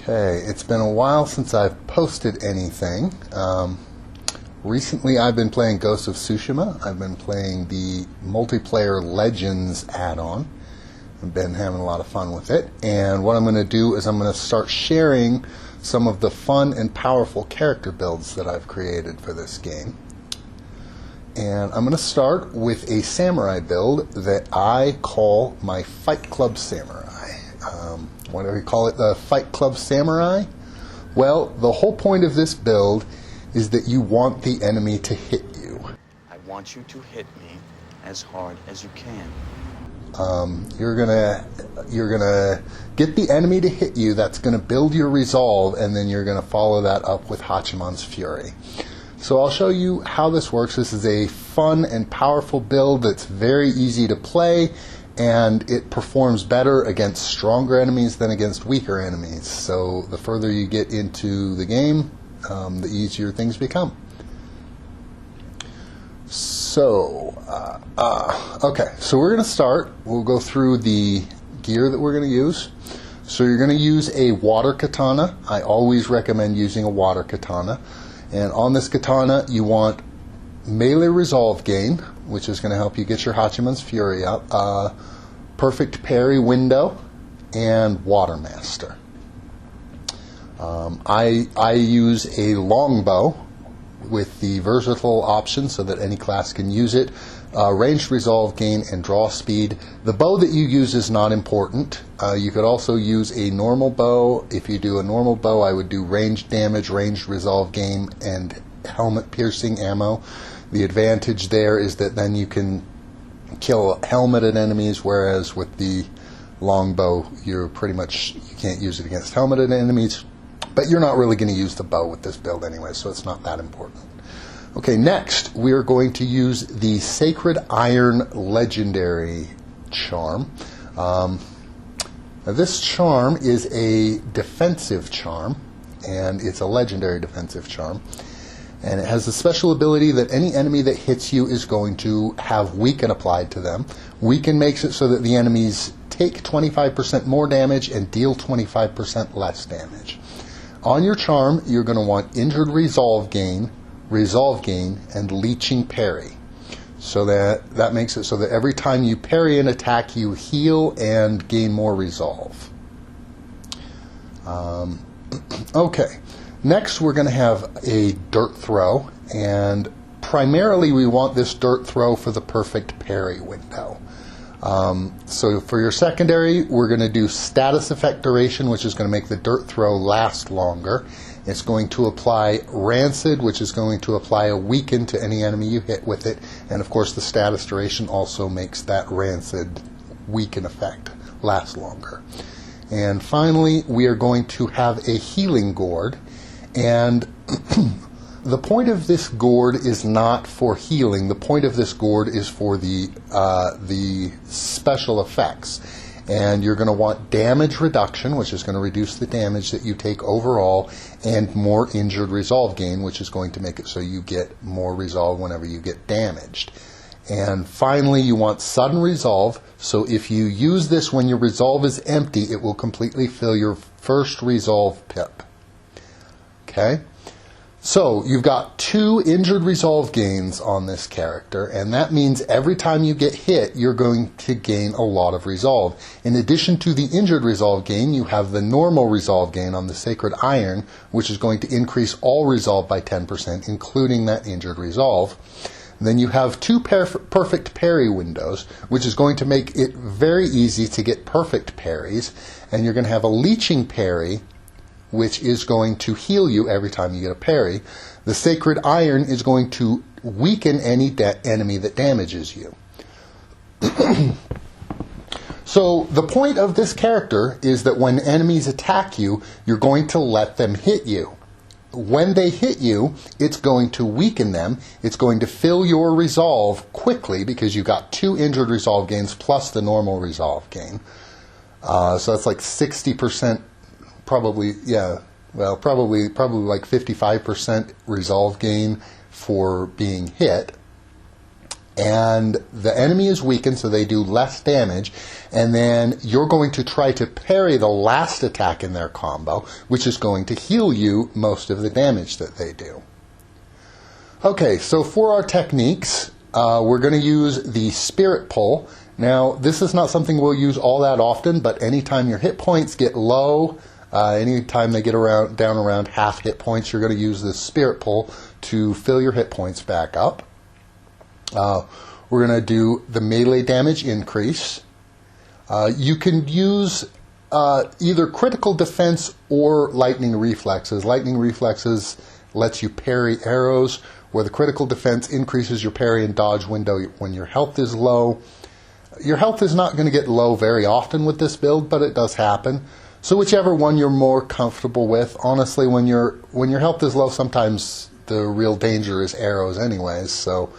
Okay, it's been a while since I've posted anything. Recently I've been playing Ghost of Tsushima. I've been playing the multiplayer Legends add-on. I've been having a lot of fun with it. And what I'm going to do is I'm going to start sharing some of the fun and powerful character builds that I've created for this game. And I'm going to start with a samurai build that I call my Fight Club Samurai. What do we call it? The Fight Club Samurai? Well, the whole point of this build is that you want the enemy to hit you. I want you to hit me as hard as you can. You're gonna get the enemy to hit you. That's gonna build your resolve, and then you're gonna follow that up with Hachiman's Fury. So I'll show you how this works. This is a fun and powerful build that's very easy to play, and it performs better against stronger enemies than against weaker enemies. So the further you get into the game, the easier things become. So, okay, so we're going to start. We'll go through the gear that we're going to use. So you're going to use a water katana. I always recommend using a water katana. And on this katana, you want melee resolve gain, which is going to help you get your Hachiman's Fury up, perfect parry window, and water master. I use a longbow with the versatile option so that any class can use it. Ranged resolve gain and draw speed. The bow that you use is not important. You could also use a normal bow. If you do a normal bow, I would do ranged damage, ranged resolve gain, and helmet piercing ammo. The advantage there is that then you can kill helmeted enemies, whereas with the longbow, you can't use it against helmeted enemies. But you're not really going to use the bow with this build anyway, so it's not that important. Okay, next we are going to use the Sacred Iron Legendary Charm. Now this charm is a defensive charm, and it's a legendary defensive charm. And it has the special ability that any enemy that hits you is going to have Weaken applied to them. Weaken makes it so that the enemies take 25% more damage and deal 25% less damage. On your charm, you're going to want Injured Resolve Gain, and Leeching Parry. So that makes it so that every time you parry an attack, you heal and gain more resolve. Okay. Next, we're going to have a dirt throw, and primarily we want this dirt throw for the perfect parry window. So for your secondary, we're going to do status effect duration, which is going to make the dirt throw last longer. It's going to apply rancid, which is going to apply a weaken to any enemy you hit with it, and of course the status duration also makes that rancid weaken effect last longer. And finally, we are going to have a healing gourd. And the point of this gourd is not for healing. The point of this gourd is for the special effects. And you're going to want damage reduction, which is going to reduce the damage that you take overall, and more injured resolve gain, which is going to make it so you get more resolve whenever you get damaged. And finally, you want sudden resolve. So if you use this when your resolve is empty, it will completely fill your first resolve pip. Okay, so you've got 2 injured resolve gains on this character, and that means every time you get hit, you're going to gain a lot of resolve. In addition to the injured resolve gain, you have the normal resolve gain on the Sacred Iron, which is going to increase all resolve by 10%, including that injured resolve. Then you have 2 perfect parry windows, which is going to make it very easy to get perfect parries, and you're going to have a leeching parry, which is going to heal you every time you get a parry. The Sacred Iron is going to weaken any enemy that damages you. So the point of this character is that when enemies attack you, you're going to let them hit you. When they hit you, it's going to weaken them. It's going to fill your resolve quickly because you've got 2 injured resolve gains plus the normal resolve gain. So that's like 60%. Probably like 55% resolve gain for being hit. and the enemy is weakened, so they do less damage, and then you're going to try to parry the last attack in their combo, which is going to heal you most of the damage that they do. Okay, so for our techniques, we're going to use the Spirit Pull. Now, this is not something we'll use all that often, but anytime your hit points get low, anytime they get down around half hit points, you're going to use this Spirit Pull to fill your hit points back up. We're going to do the melee damage increase. You can use either critical defense or lightning reflexes. Lightning reflexes lets you parry arrows, where the critical defense increases your parry and dodge window when your health is low. Your health is not going to get low very often with this build, but it does happen. So whichever one you're more comfortable with. Honestly, when your health is low, sometimes the real danger is arrows anyways, so...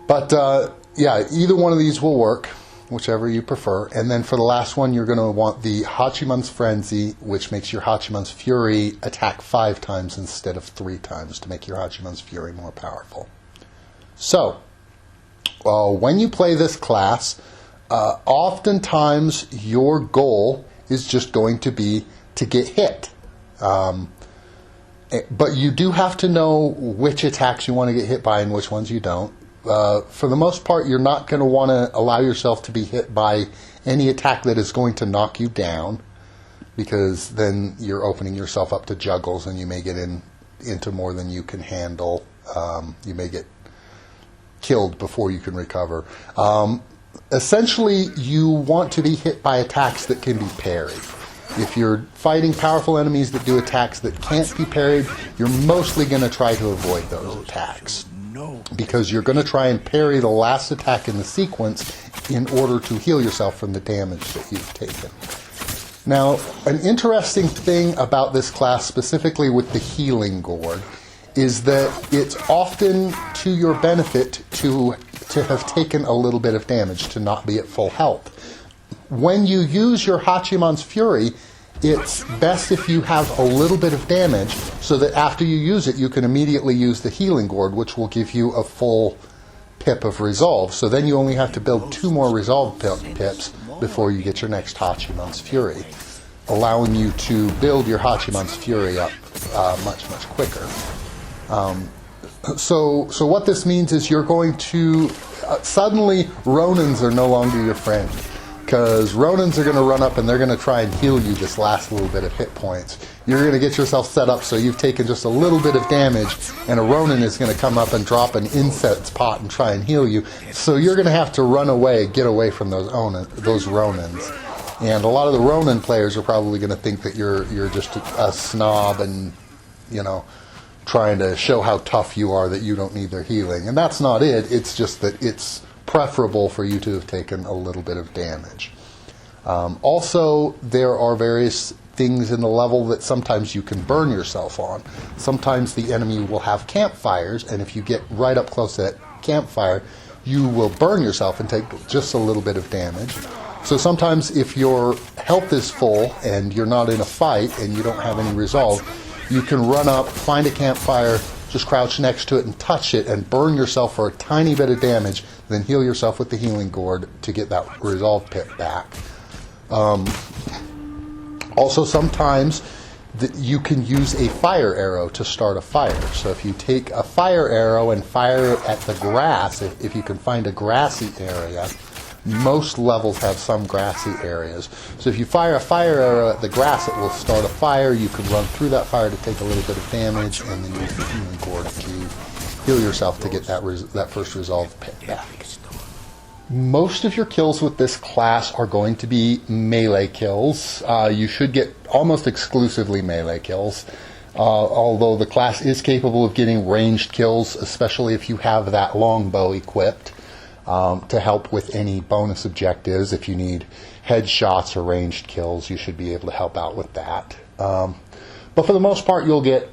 But, yeah, either one of these will work, whichever you prefer. And then for the last one, you're going to want the Hachiman's Frenzy, which makes your Hachiman's Fury attack 5 times instead of 3 times to make your Hachiman's Fury more powerful. So, when you play this class, oftentimes your goal is just going to be to get hit. But you do have to know which attacks you want to get hit by and which ones you don't. For the most part, you're not going to want to allow yourself to be hit by any attack that is going to knock you down, because then you're opening yourself up to juggles and you may get into more than you can handle. You may get killed before you can recover. Essentially, you want to be hit by attacks that can be parried. If you're fighting powerful enemies that do attacks that can't be parried, you're mostly going to try to avoid those attacks, because you're going to try and parry the last attack in the sequence in order to heal yourself from the damage that you've taken. Now, an interesting thing about this class, specifically with the healing gourd, is that it's often to your benefit to have taken a little bit of damage, to not be at full health. When you use your Hachiman's Fury, it's best if you have a little bit of damage, so that after you use it, you can immediately use the healing gourd, which will give you a full pip of resolve. So then you only have to build 2 more resolve pips before you get your next Hachiman's Fury, allowing you to build your Hachiman's Fury up much, much quicker. So what this means is you're going to... suddenly, Ronins are no longer your friend, because Ronins are going to run up and they're going to try and heal you this last little bit of hit points. You're going to get yourself set up so you've taken just a little bit of damage, and a Ronin is going to come up and drop an incense pot and try and heal you. So you're going to have to run away, get away from those Ronins. And a lot of the Ronin players are probably going to think that you're just a snob and, you know, trying to show how tough you are, that you don't need their healing. And that's not it. It's just that it's preferable for you to have taken a little bit of damage. Also, there are various things in the level that sometimes you can burn yourself on. Sometimes the enemy will have campfires, and if you get right up close to that campfire, you will burn yourself and take just a little bit of damage. So sometimes if your health is full and you're not in a fight and you don't have any resolve, you can run up, find a campfire, just crouch next to it and touch it and burn yourself for a tiny bit of damage, then heal yourself with the healing gourd to get that resolve pip back. Also, sometimes you can use a fire arrow to start a fire. So if you take a fire arrow and fire it at the grass, if you can find a grassy area, most levels have some grassy areas. So if you fire a fire arrow at the grass, it will start a fire. You can run through that fire to take a little bit of damage, and then use the healing gourd to heal yourself to get that first resolve pip back. Most of your kills with this class are going to be melee kills. You should get almost exclusively melee kills, although the class is capable of getting ranged kills, especially if you have that longbow equipped. To help with any bonus objectives. If you need headshots or ranged kills, you should be able to help out with that. But for the most part, you'll get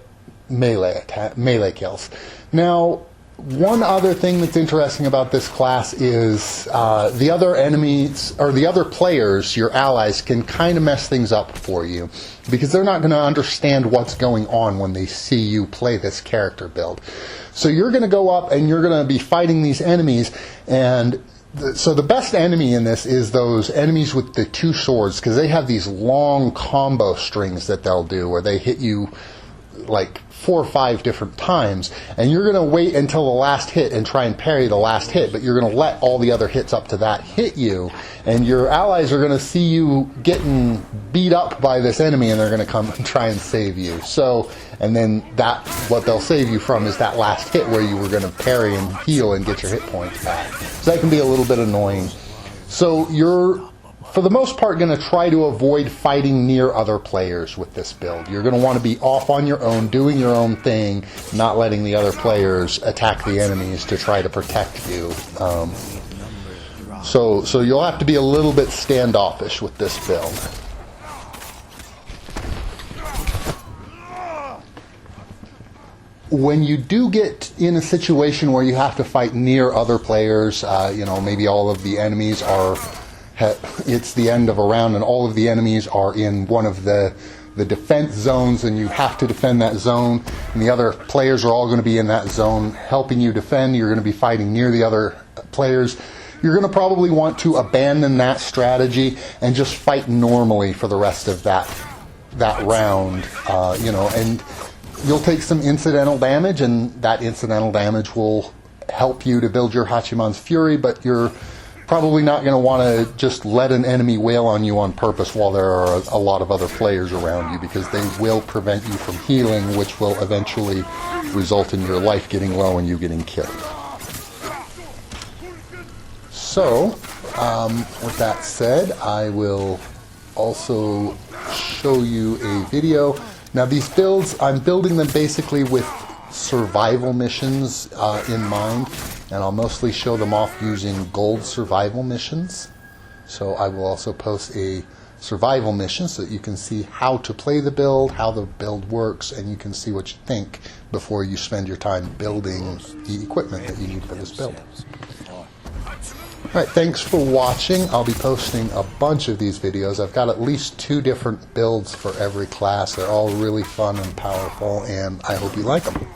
melee kills. Now, one other thing that's interesting about this class is the other enemies, or the other players, your allies, can kind of mess things up for you, because they're not going to understand what's going on when they see you play this character build. So you're going to go up and you're going to be fighting these enemies, and so the best enemy in this is those enemies with the two swords, because they have these long combo strings that they'll do where they hit you like 4 or 5 different times, and you're going to wait until the last hit and try and parry the last hit, but you're going to let all the other hits up to that hit you, and your allies are going to see you getting beat up by this enemy, and they're going to come and try and save you. So, and then what they'll save you from is that last hit where you were going to parry and heal and get your hit points back. So that can be a little bit annoying. So you're, for the most part, going to try to avoid fighting near other players with this build. You're going to want to be off on your own, doing your own thing, not letting the other players attack the enemies to try to protect you. So you'll have to be a little bit standoffish with this build. When you do get in a situation where you have to fight near other players, maybe all of the enemies are, it's the end of a round and all of the enemies are in one of the defense zones, and you have to defend that zone, and the other players are all going to be in that zone helping you defend. You're going to be fighting near the other players. You're going to probably want to abandon that strategy and just fight normally for the rest of that round, and you'll take some incidental damage, and that incidental damage will help you to build your Hachiman's Fury, but you're probably not going to want to just let an enemy wail on you on purpose while there are a lot of other players around you, because they will prevent you from healing, which will eventually result in your life getting low and you getting killed. So, with that said, I will also show you a video. Now these builds, I'm building them basically with survival missions in mind, and I'll mostly show them off using gold survival missions. So I will also post a survival mission so that you can see how to play the build, how the build works, and you can see what you think before you spend your time building the equipment that you need for this build. Alright, thanks for watching. I'll be posting a bunch of these videos. I've got at least 2 different builds for every class. They're all really fun and powerful, and I hope you like them.